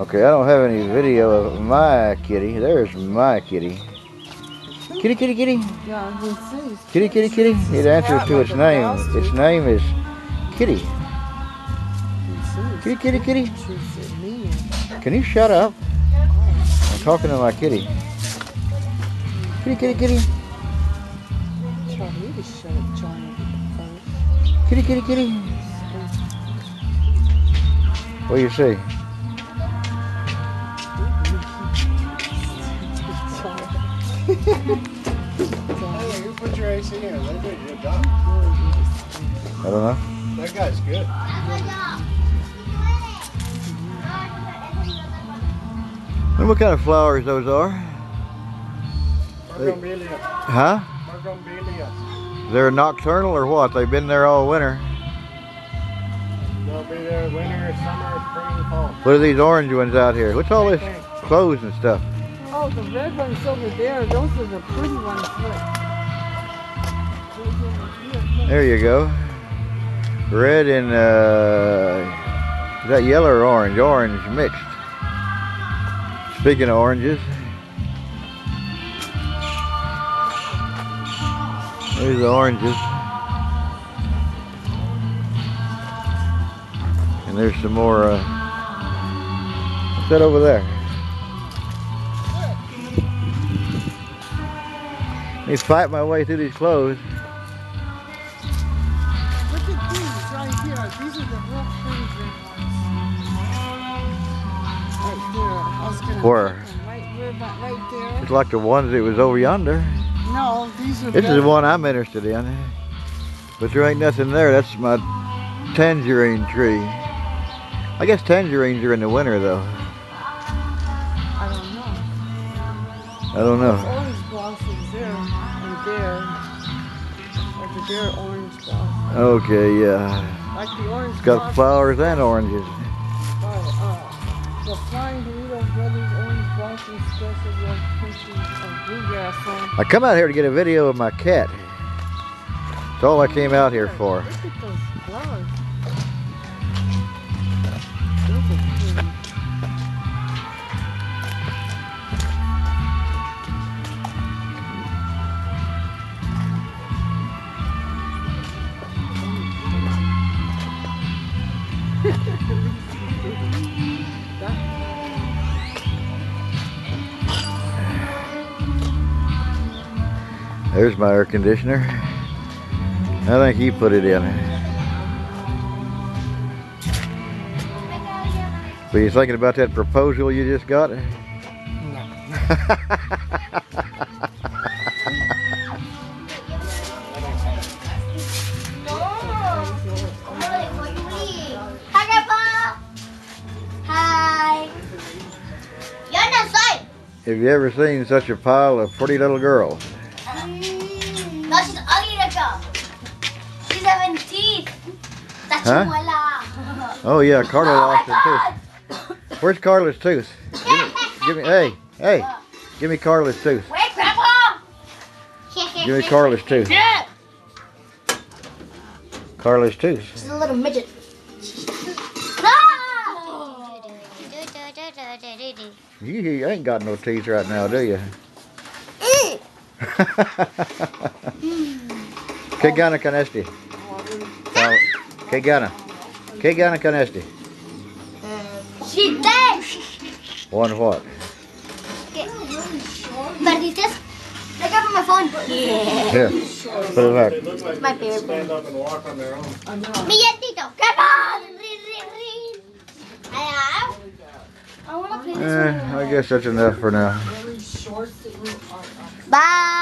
Okay, I don't have any video of my kitty. There's my kitty. Kitty, kitty, kitty. Yeah, I can see. Kitty, kitty, kitty. It answers to its name. Its name is Kitty. Kitty, kitty, kitty. Can you shut up? I'm talking to my kitty. Kitty, kitty, kitty. Kitty, kitty, kitty. What do you say? Hey, who put your AC in? They did a good job. I don't know. That guy's good. And what kind of flowers those are? Margombelia. Huh? Margombelia. They're nocturnal or what? They've been there all winter. They'll be there winter, summer, spring, fall. What are these orange ones out here? What's all this clothes and stuff? Oh, the red ones over there. Those are the pretty ones. Look. There you go. Red and is that yellow or orange? Orange mixed. Speaking of oranges, there's the oranges. And there's some more, what's that over there? Let me fight my way through these clothes. Look at these right here. These are the real crimson ones. Right there. I was gonna Where? Right there. It's like the ones that was over yonder. No, these are This is the one I'm interested in. But there ain't nothing there. That's my tangerine tree. I guess tangerines are in the winter though. I don't know. I don't know. There's orange blossoms there and there. Like there orange blossoms. Okay, yeah. Like the orange It's got blossoms. flowers and oranges. The Flying Burrito Brothers Orange Blossom Special Red Country Bluegrass song. I come out here to get a video of my cat. That's all I came out here for. Look at those flowers. Those are pretty. There's my air conditioner. I think he put it in. Were you thinking about that proposal you just got? No. Hi. You're not safe. Have you ever seen such a pile of pretty little girls? No, she's ugly like a. She's having teeth. That's Huh? Oh yeah, Carla lost her tooth. Where's Carla's tooth? Give me, hey, give me Carla's tooth. Wait, Grandpa. Give me Carla's tooth. Carla's tooth. She's a little midget. You ain't got no teeth right now, do you? Que gana con este? Que gana? Que gana con este? She dead. One what? Perdices? Look up on my phone. Here, put it back. They look like My they can favorite stand up and walk on their own. Milletito. Grandpa. I want to play this one. I guess that's enough for now. Very short. Bye.